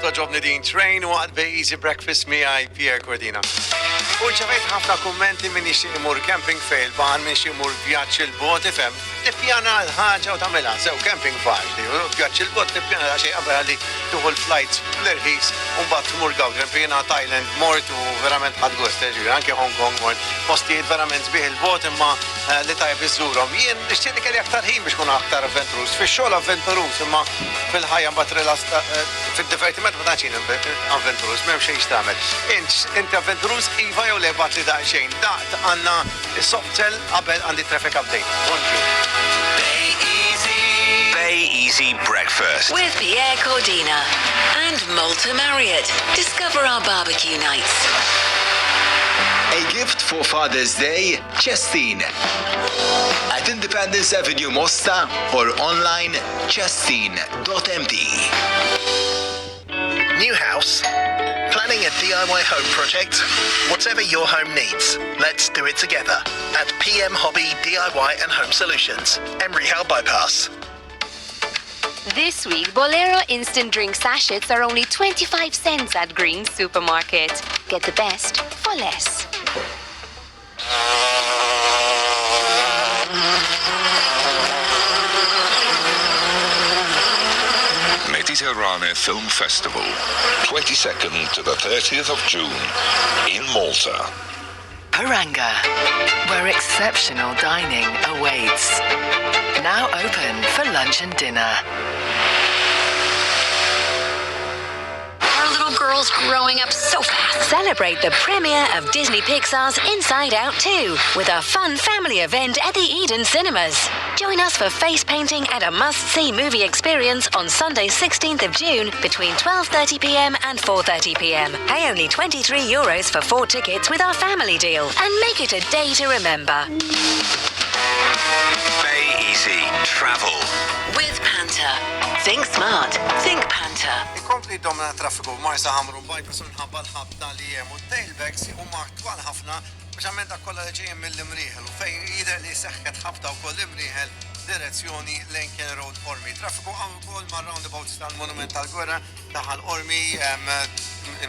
toġobni din train u għad Easy Breakfast miħaj Pierre Cordina. U ċavajt ħafna kummenti minn ixti imur camping fejl baħan minn ixti imur vjaċ il-bot ifem. Tippjana ħagġa u tamela, sew camping faċli, u vjaċ il-bot tippjana xej qabel li tuħu l-flights l-irħis un bat tmur gawd, tippjana Thailand mort u verament ħadgust, anke Hong Kong mort, postijiet verament sbieħ il-bot imma li tajb iżżurhom. Jien nixtieq kelli aktar ħin biex kun aktar avventurus, fix-xogħol avventurus imma fil-ħajja mbagħad fid-divertiment ma tantx avventurus, m'hemm xejn x'tagħmel. Inti avventurus iva jew le bat li daqsxejn. Daqt għandna s-soqtel qabel għandi traffic update. Bay Easy Breakfast with Pierre Cordina and Malta Marriott. Discover our barbecue nights. A gift for Father's Day, Chestine. At Independence Avenue, Mosta, or online, chestine.md. New house? Planning a DIY home project? Whatever your home needs, let's do it together at PM Hobby DIY and Home Solutions, Emery Hill Bypass. This week, Bolero instant drink sachets are only 25 cents at Green Supermarket. Get the best for less. Mediterranean Film Festival, 22nd to the 30th of June in Malta. Paranga, where exceptional dining awaits. Now open for lunch and dinner. Our little girl's growing up so fast. Celebrate the premiere of Disney Pixar's Inside Out 2 with a fun family event at the Eden Cinemas. Join us for face painting and a must-see movie experience on Sunday 16th of June between 12:30pm and 4:30pm. Pay only €23 for 4 tickets with our family deal and make it a day to remember. Bay Easy Travel With Panta. Think smart. Think Panta. Ikompli domna traffiku marsa ħamru bypass minħabba l-ħabta li jem u tailbacks huma twal ħafna speċjalment dak kollha li ġejjin mill-imrieħel u fejn jidher li seħħet ħabta wkoll imrieħel direzzjoni lejn Ken Road Ormi. Traffiku wkoll ma' roundabouts tal-Monument tal-Gwerra daħal Ormi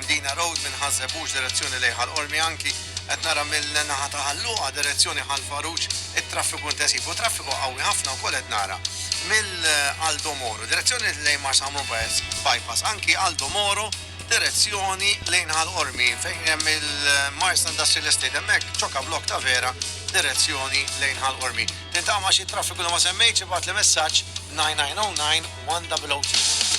Mdina Road minn Ħażebux direzzjoni lejn ħal-Ormi anki qed nara mill-naħa ta' Ħalluqa direzzjoni ħal-Faruġ it-traffiku intensif u traffiku qawwi ħafna wkoll qed nara mill-Aldo Moro direzzjoni lejn Marsa Ħamru bypass anki Aldo Moro direzzjoni lejn ħal-Ormi fejn hemm il-Mars Industrial Estate hemmhekk ċokka blok ta' vera direzzjoni lejn ħal-Ormi. Tintama xi traffiku li ma semmejtx ibgħat li messaġġ 9909 1002.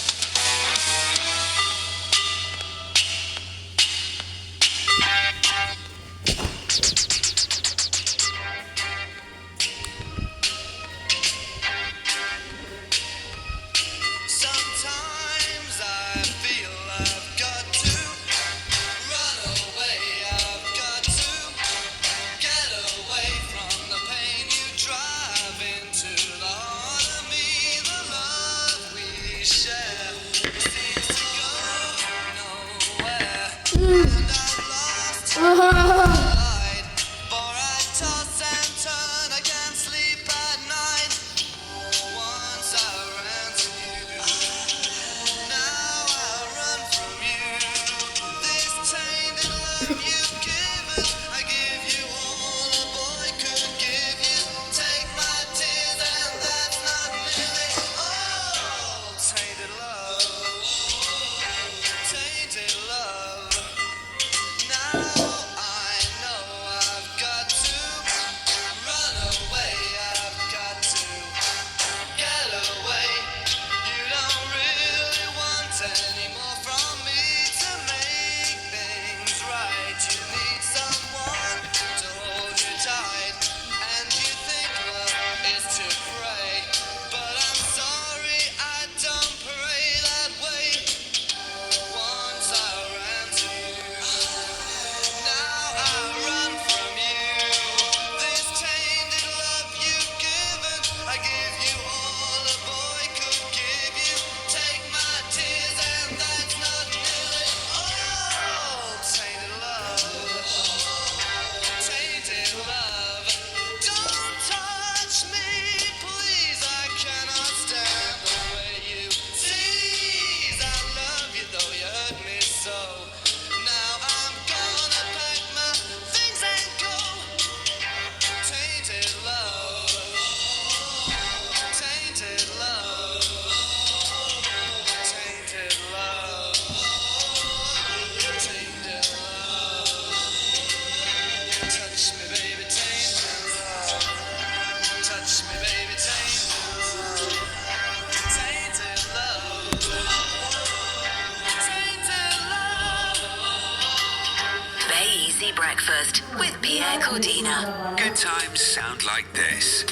breakfast with Pierre Cordina. Good times sound like this.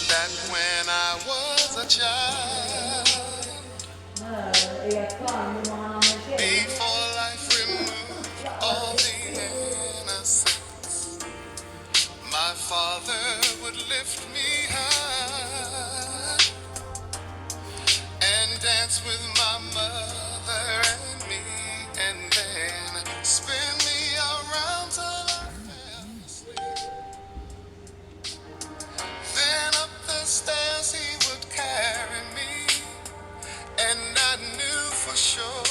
That when I was a child, before life removed all the innocence, my father would lift me high and dance with my mother and me, and then spin me around till I fell asleep. Then up the stairs he would carry me, and I knew for sure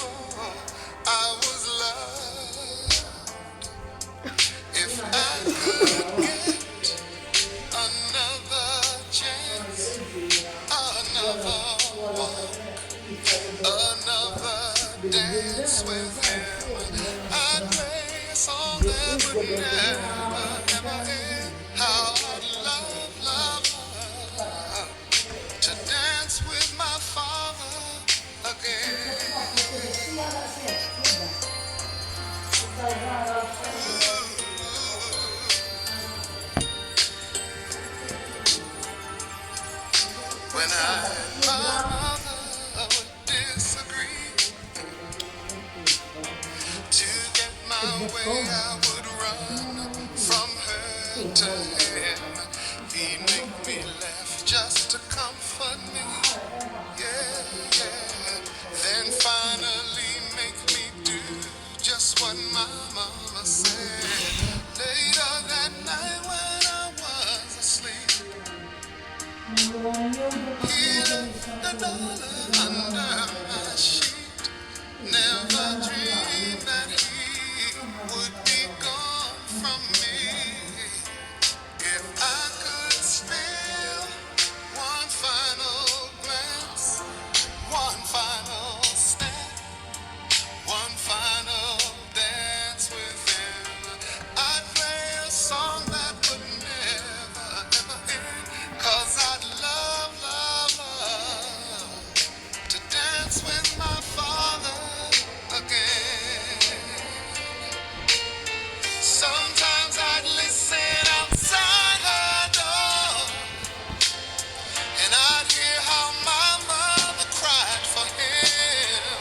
I was loved. If I could get another chance, another walk, another dance with him, I'd play a song that would never, ever end. How I'd love, love, love to dance with my father again. When I and my mother would disagree, to get my way I would run from her to him. He'd make me laugh just to comfort me, yeah, yeah. Then finally make me do just what my mama said. Later that night when I was asleep, he left the dollar under my sheet. Never dreamed that he would be gone from me. If I could steal one final glance, one final step, one final dance with him, I'd play a song that would never, ever end. 'Cause I'd love, love, love to dance with my father again. Sometimes I'd listen outside her door, and I'd hear how my mother cried for him.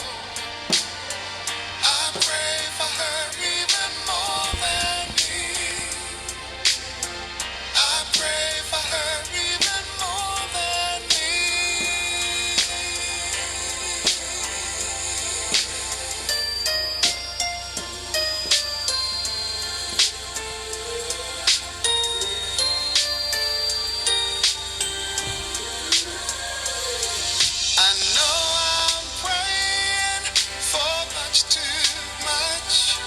I pray for her even more than me. I pray for her even more than me. I know I'm praying for much too much,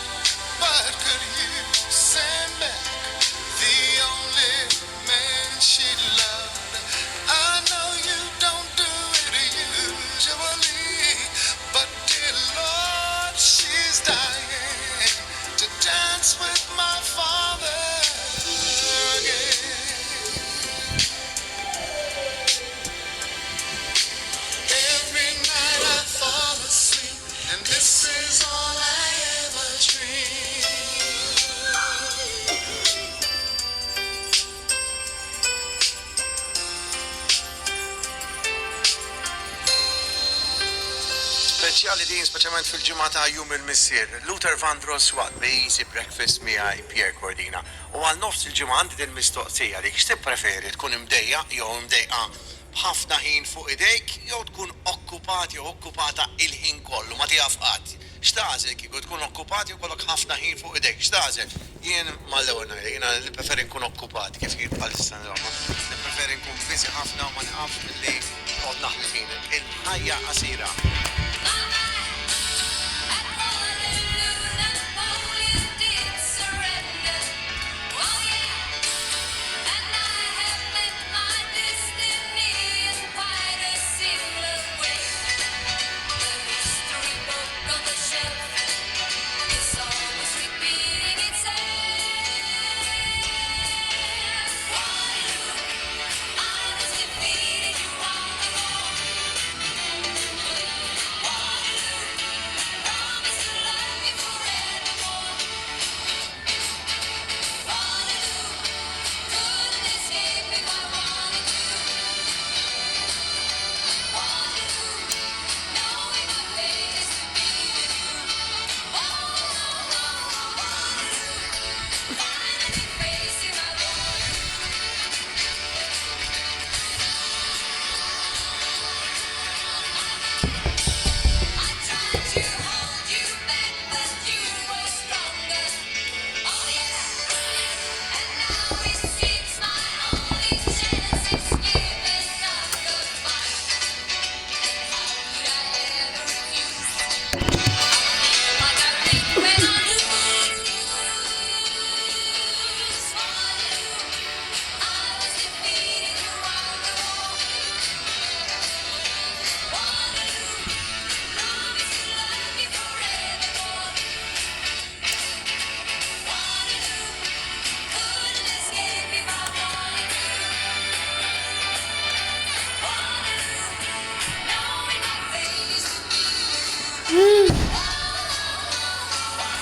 but could you send back the only man she loved? I know you don't do it usually, but dear Lord, she's dying to dance with my father again. Every night I fall asleep, and this is all I ever dream. Speċjali din speċjalment fil-ġimgħa jum il-missier. Luther Vandross waqt bejsi breakfast miegħi Pierre Cordina. U għal nofs il-ġimgħa għandi din mistoqsija dik x'tippreferi tkun imdejja jew imdejqa b'ħafna ħin fuq idejk jew tkun okkupat jew okkupata il-ħin kollu ma tiegħek qatt. X'tażel kieku tkun okkupat jew kollok ħafna ħin fuq idejk, x'tażel? Jien mal-ewwel ngħidlek, jiena nippreferi nkun okkupat kif jien bħalissa nagħmel. Nippreferi nkun busy ħafna u ma nqafx milli noqgħod naħli ħin. Il-ħajja qasira.